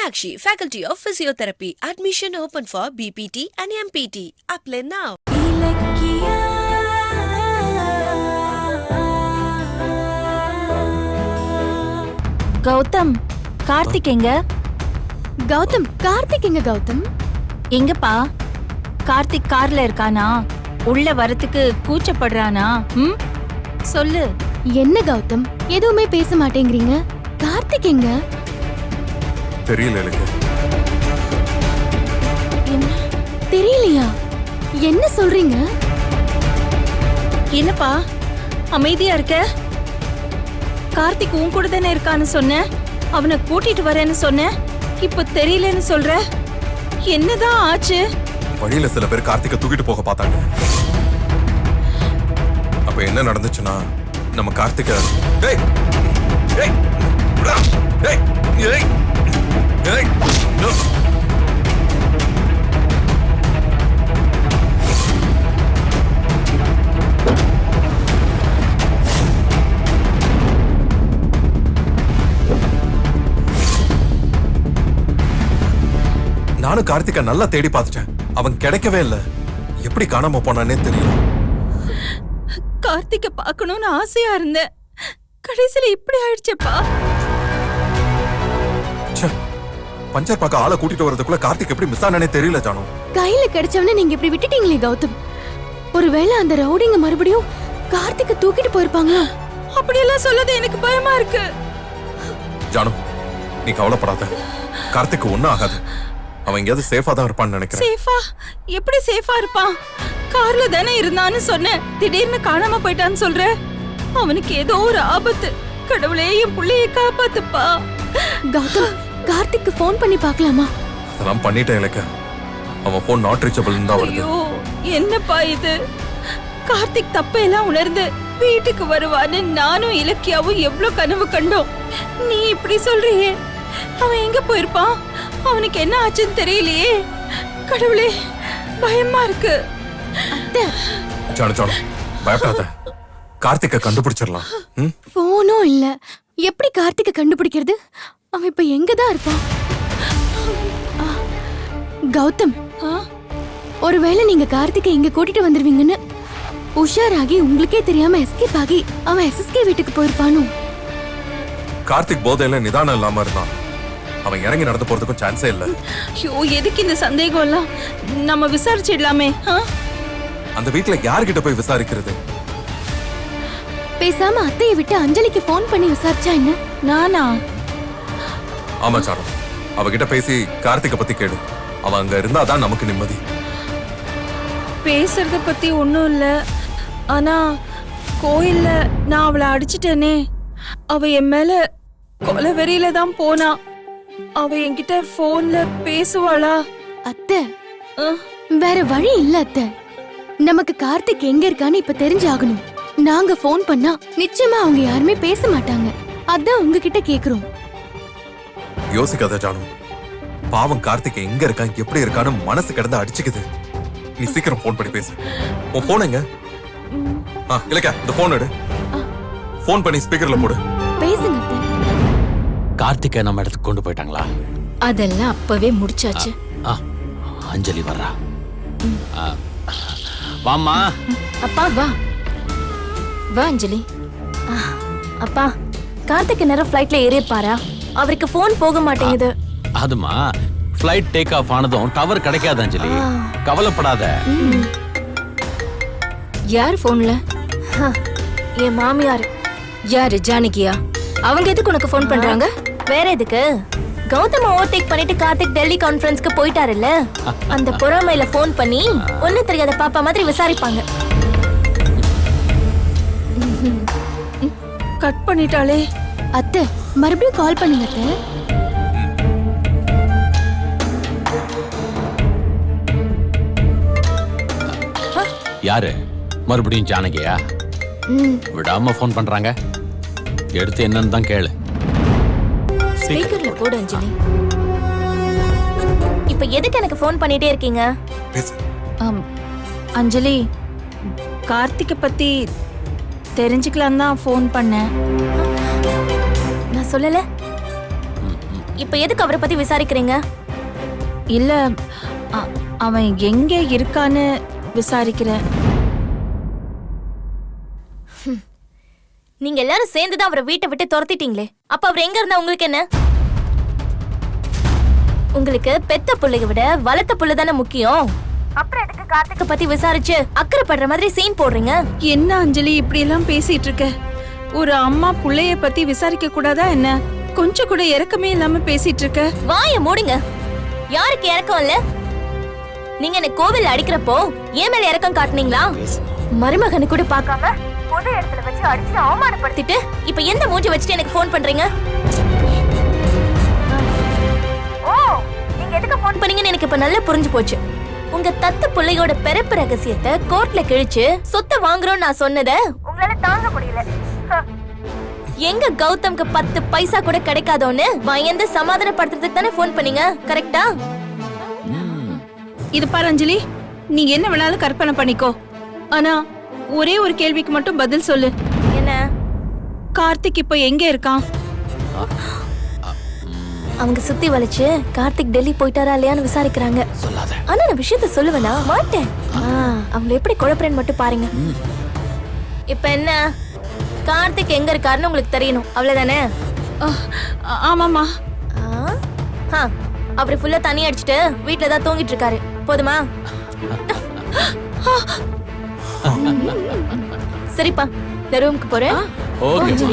Meenakshi, Faculty of Physiotherapy. Admission open for BPT and MPT. Apply now. Gautham, Karthik எங்க? கௌதம், கார்த்திக் எங்க கௌதம்? எங்கப்பா? கார்த்திக் கார்ல இருக்கானா? உள்ள வரத்துக்கு கூச்சப்படுறானா? சொல்லு. என்ன கௌதம், எதுவுமே பேச மாட்டேங்கிறீங்க? கார்த்திக் எங்க? தெரியல எனக்கு. தெரியலையா? என்ன சொல்றீங்க? என்னப்பா அமைதியா இருக்க? கார்த்திக் உன் கூட தானே இருக்கான்னு சொன்ன, அவனை கூட்டிட்டு வரேன்னு சொன்ன, இப்ப தெரியலன்னு சொல்ற. என்னதான் ஆச்சு? வழியில சில பேர் கார்த்திகை தூக்கிட்டு போக பார்த்தாங்க. அப்ப என்ன நடந்துச்சுன்னா, நம்ம கார்த்திகை நானும் கார்த்திகா நல்லா தேடி பார்த்துட்டேன். அவன் கிடைக்கவே இல்ல. எப்படி காணாம போனானே தெரியல. கார்த்திகை பார்க்கணும்னு ஆசையா இருந்தேன், கடைசியில இப்படி ஆயிடுச்சேப்பா. பஞ்சர் பார்க்க ஆளை கூட்டிட்டு வரதுக்குள்ள கார்த்திக் எப்படி மிஸ் ஆனானே தெரியல ஜானு. கையில கிடைச்சவன நீங்க இப்படி விட்டுட்டீங்களே கௌதம். ஒருவேளை அந்த ரவுடிங்க மறுபடியும் கார்த்திகை தூக்கிட்டு போயிருப்பாங்களா? அப்படியெல்லாம் சொல்லாத, எனக்கு பயமா இருக்கு. ஜானு, நீ கவலைப்படாத. கார்த்திக் ஒண்ணும் ஆகாது. அவன் எங்கேயாவது சேஃபா தான் இருப்பான்னு நினைக்கிறேன். சேஃபா? எப்படி சேஃபா இருப்பான்? கார்ல தானே இருந்தான்னு சொன்ன, திடீர்னு காணாம போயிட்டான்னு சொல்ற. அவனுக்கு ஏதோ ஒரு ஆபத்து. கடவுளே, என் புள்ளையை காப்பாத்துப்பா. கௌதம், கார்த்திக்கு போன் பண்ணி பார்க்கலாமா? அதெல்லாம் பண்ணிட்டேன் இலக்க. அவன் போன் நாட் ரீச்சபிள் தான் வருது. ஐயோ, என்னப்பா இது? கார்த்திக் தப்பையெல்லாம் உணர்ந்து வீட்டுக்கு வருவான்னு நானும் இலக்கியாவும் எவ்வளவு கனவு கண்டோம். நீ இப்படி சொல்றியே, அவன் எங்க போயிருப்பான்? அவனுக்கு என்ன ஆச்சுன்னு தெரியலையே. கடவுளே, பயமா இருக்கு. ஜானு ஜானு, பயப்படாத. கார்த்திகை கண்டுபிடிச்சிடலாம். போனும் இல்ல, எப்படி கார்த்திகை கண்டுபிடிக்கிறது? அவன் இப்ப எங்கதான் இருப்பான்? கௌதம், ஒருவேளை நீங்க கார்த்திகை இங்க கூட்டிட்டு வந்துருவீங்கன்னு உஷாராகி உங்களுக்கே தெரியாம எஸ்கேப் ஆகி அவன் எஸ்எஸ்கே வீட்டுக்கு போயிருப்பானோ? கார்த்திக் போதையில நிதானம் இல்லாம இருந்தான். அவன் இறங்கி நடந்து போறதுக்கும் சான்ஸே இல்ல. ஐயோ, எதுக்கு இந்த சந்தேகம் எல்லாம்? நம்ம விசாரிச்சிடலாமே. அந்த வீட்டுல யார்கிட்ட போய் விசாரிக்கிறது? பேசாம அத்தையை விட்டு அஞ்சலிக்கு போன் பண்ணி விசாரிச்சா என்ன? நானா? ஆமா சாரு, அவகிட்ட பேசி கார்த்திகை பத்தி கேடு. அவன் அங்க இருந்தாதான் நமக்கு நிம்மதி. பேசுறத பத்தி ஒண்ணும் இல்ல, ஆனா கோயில்ல நான் அவளை அடிச்சிட்டேனே. அவ என் மேல கொலை வெறியில தான் போனா. அவ என்கிட்ட போன்ல பேசுவாளா? அத்தை, வேற வழி இல்ல அத்தை. நமக்கு கார்த்திக் எங்க இருக்கான்னு இப்ப தெரிஞ்சாகணும். நாங்க போன் பண்ணா நிச்சயமா அவங்க யாருமே பேச மாட்டாங்க. அதான் உங்ககிட்ட கேக்குறோம். யோசிக்காத ஜானு. பாவம் கார்த்திகை எங்க இருக்கான், எப்படி இருக்கான்னு மனசு கிடந்து அடிச்சுக்குது. நீ சீக்கிரம் போன் பண்ணி பேசு. உன் போன் எங்க? இல்லக்கா, இந்த போன் எடு. போன் பண்ணி ஸ்பீக்கர்ல போடு. பேசுங்க அத்தை. கார்த்திகை நம்ம இடத்துக்கு கொண்டு போயிட்டாங்களா? அதெல்லாம் அப்பவே முடிச்சாச்சு. அஞ்சலி வர்றா. வாமா. அப்பா வா. வா அஞ்சலி. அப்பா, கார்த்திக் நேரம் ஃப்ளைட்ல ஏறிப்பாரா? அவருக்கு போன் போக மாட்டேங்குது. அதுமா, ஃப்ளைட் டேக் ஆஃப் ஆனதும் டவர் கிடைக்காது அஞ்சலி. கவலைப்படாத. யார் போன்ல? என் மாமியார். யாரு? ஜானகியா? அவங்க எதுக்கு உனக்கு போன் பண்றாங்க? வேற எதுக்கு? கௌதம் ஓவர்டேக் பண்ணிட்டு கார்த்திக் டெல்லி கான்ஃபரன்ஸ்க்கு போயிட்டாருல்ல, அந்த பொறாமையில போன் பண்ணி ஒண்ணு தெரியாத பாப்பா மாதிரி விசாரிப்பாங்க. கட் பண்ணிட்டாளே. அத்தை, மறுபடியும் கால் பண்ணுங்க அத்தை. யாரு? மறுபடியும் ஜானகியா? விடாம போன் பண்றாங்க. எடுத்து என்னன்னு தான் கேளு. ஸ்பீக்கர்ல போடு அஞ்சலி. இப்ப எதுக்கு எனக்கு போன் பண்ணிட்டே இருக்கீங்க? அஞ்சலி, கார்த்திகை பத்தி தெரிஞ்சுக்கலாம் தான் போன் பண்ணேன். நான் சொல்லல. இப்ப எதுக்கு அவரை பத்தி விசாரிக்கிறீங்க? இல்ல அவன் எங்க இருக்கான்னு விசாரிக்கிறேன். நீங்க எல்லாரும் சேர்ந்துதான் அவரை வீட்டை விட்டு துரத்திட்டீங்களே, அப்ப அவர் எங்க இருந்தா உங்களுக்கு என்ன? உங்களுக்கு பெத்த புள்ளைய விட வளர்த்த புள்ள தானே முக்கியம். அப்புறம் எதுக்கு கார்த்திக்க பத்தி விசாரிச்சு அக்கறைப்படுற மாதிரி சீன் போடுறீங்க? என்ன அஞ்சலி இப்படி எல்லாம் பேசிட்டு இருக்க? ஒரு அம்மா புள்ளைய பத்தி விசாரிக்க கூடாதா என்ன? கொஞ்சம் கூட இறக்கமே இல்லாம பேசிட்டு இருக்க. வாய மூடுங்க. யாருக்கு இறக்கம் இல்ல? நீங்க என்ன கோவில் அடிக்கிறப்போ ஏன் மேல இறக்கம் காட்டுனீங்களா? மருமகனை கூட பார்க்காம பொது இடத்துல வச்சு அடிச்சு அவமானப்படுத்திட்டு இப்ப எந்த மூஞ்சி வச்சுட்டு எனக்கு ஃபோன் பண்றீங்க? ஓ, நீங்க எதுக்கு ஃபோன் பண்ணீங்கன்னு எனக்கு இப்ப நல்லா புரிஞ்சு போச்சு. உங்க தத்து பிள்ளையோட பிறப்பு ரகசியத்தை கோர்ட்ல கிழிச்சு சொத்தை வாங்குறோம் நான் சொன்னதை உங்களால தாங்க முடியல. எங்க கௌதம்க்கு 10 பைசா கூட கிடைக்காதோன்னு பயந்து சமாதானப்படுத்துறதுக்கு தானே ஃபோன் பண்ணீங்க, கரெக்டா? இது பாரு அஞ்சலி, நீ என்ன வேணாலும் கற்பனை பண்ணிக்கோ. ஆனா ஒரே ஒரு கேள்விக்கு மட்டும் பதில் சொல்லு. என்ன? கார்த்திக் இப்ப எங்க இருக்கான்? அவங்க சுத்தி வளைச்சு கார்த்திக் டெல்லி போயிட்டாரா இல்லையான்னு விசாரிக்கிறாங்க. ஆனா நான் விஷயத்த சொல்லுவேனா? மாட்டேன். அவங்க எப்படி குழப்பறேன்னு மட்டும் பாருங்க. இப்ப என்ன, கார்த்திக் எங்க இருக்காருன்னு உங்களுக்கு தெரியணும், அவ்வளவுதானே? ஆமாமா. அவரு ஃபுல்லா தண்ணி அடிச்சுட்டு வீட்டுல தான் தூங்கிட்டு இருக்காரு. போதுமா? சரிப்பா, இந்த ரூமுக்கு போறேன். ஓகே.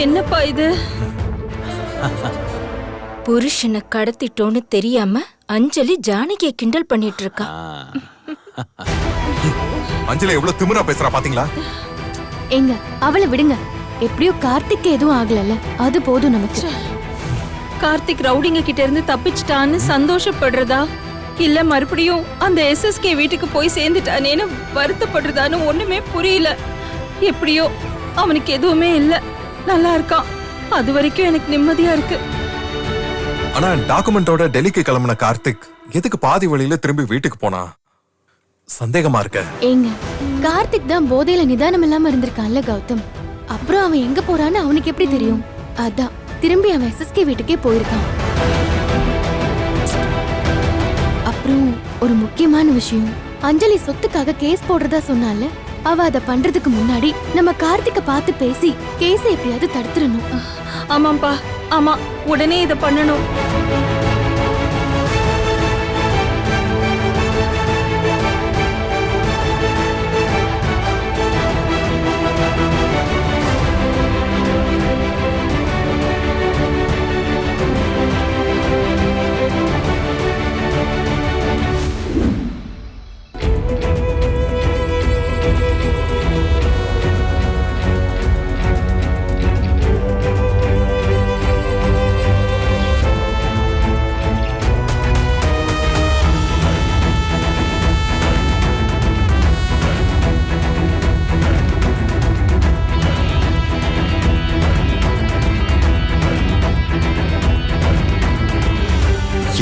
என்னப்பா இது? புருஷனை கடத்திட்டோன்னு தெரியாம அஞ்சலி ஜானகியை கிண்டல் பண்ணிட்டு இருக்கா. அஞ்சலி எவ்வளவு திமிரா பேசுறா பாத்தீங்களா? எங்க அவளை விடுங்க. எப்படியோ கார்த்திக் எதுவும் ஆகலல்ல, அது போதும் நமக்கு. கார்த்திக் ரவுடிங்க கிட்ட இருந்து தப்பிச்சிட்டான்னு சந்தோஷப்படுறதா, இல்ல மறுபடியும் அந்த SSK வீட்டுக்கு போய் சேர்ந்துட்டானேன்னு வருத்தப்படுறதான்னு ஒண்ணுமே புரியல. எப்படியோ அவனுக்கு எதுவுமே இல்ல, நல்லா இருக்கான். அது வரைக்கும் எனக்கு நிம்மதியா இருக்கு. ஆனா டாக்குமெண்டோட டெல்லிக்கு கிளம்பின கார்த்திக் எதுக்கு பாதி வழியில திரும்பி வீட்டுக்கு போனா? சந்தேகமா இருக்க. ஏங்க, கார்த்திக் தான் போதையில நிதானம் இல்லாம இருந்திருக்கான்ல கௌதம். அப்புறம் அவன் எங்க போறான்னு அவனுக்கு எப்படி தெரியும்? அதான் திரும்பி அவன் SSK வீட்டுக்கே போயிருக்கான். அப்புறம் ஒரு முக்கியமான விஷயம், அஞ்சலி சொத்துக்காக கேஸ் போடுறதா சொன்னால, அவ அத பண்றதுக்கு முன்னாடி நம்ம கார்த்திக்க பார்த்து பேசி கேஸை எப்படியாவது தடுத்துடணும். ஆமாப்பா, ஆமா, உடனே இத பண்ணணும்.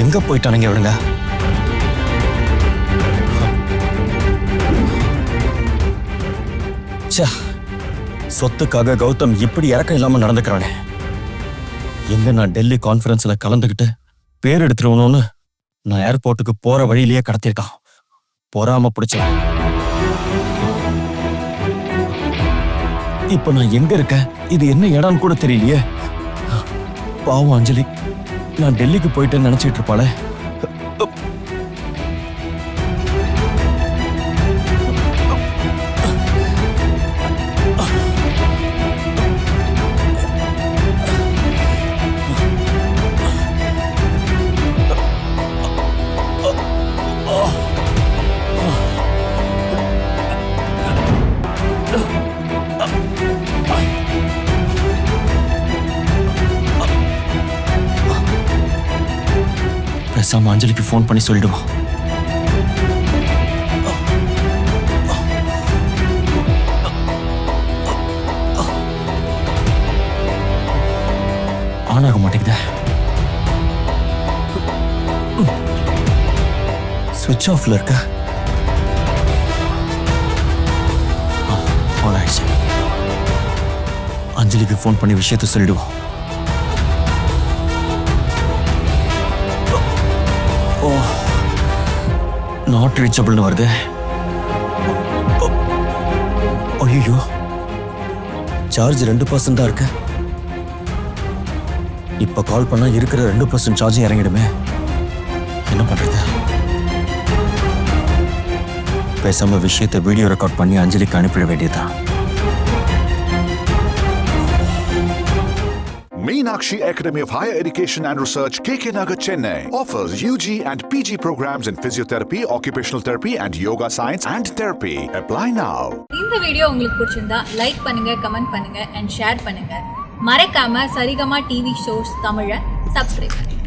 எங்க போயிட்டானுங்க இவனுங்க? சொத்துக்காக கௌதம் இப்படி இறக்கம் இல்லாம நடந்துக்கிறானே. எங்க நான் டெல்லி கான்ஃபரன்ஸ்ல கலந்துகிட்டு பேர் எடுத்துருவணும்னு நான் ஏர்போர்ட்டுக்கு போற வழியிலேயே கடத்திருக்கான். பொறாம பிடிச்சவன். இப்ப நான் எங்க இருக்கேன், இது என்ன இடம்னு கூட தெரியலையே. பாவம் அஞ்சலி, நான் டெல்லிக்கு போயிட்டேன்னு நினைச்சிட்டு இருப்பாளே. பேசாம அஞ்சலிக்கு ஃபோன் பண்ணி சொல்லிடுவான். ஆன் ஆக மாட்டேங்குது. ஸ்விட்ச் ஆஃப்ல இருக்க. ஆன் ஆயிடுச்சு. அஞ்சலிக்கு ஃபோன் பண்ணி விஷயத்த சொல்லிடுவோம். ஓ, நாட் ரீச்சபிள்னு வருது. ஐயோ, சார்ஜ் 2% தான் இருக்கு. இப்ப கால் பண்ணா இருக்கிற 2% சார்ஜ் இறங்கிடுமே. என்ன பண்றது? பேசாம விஷயத்தை வீடியோ ரெக்கார்ட் பண்ணி அஞ்சலிக்கு அனுப்பிட வேண்டியதுதான். Meenakshi Academy of Higher Education and Research, KK Nagar, Chennai offers UG and PG programs in physiotherapy, occupational therapy and yoga science and therapy. Apply now. இந்த வீடியோ உங்களுக்கு பிடிச்சிருந்தா லைக் பண்ணுங்க, கமெண்ட் பண்ணுங்க and share பண்ணுங்க. மறக்காம Saregama TV shows தமிழை subscribe பண்ணுங்க.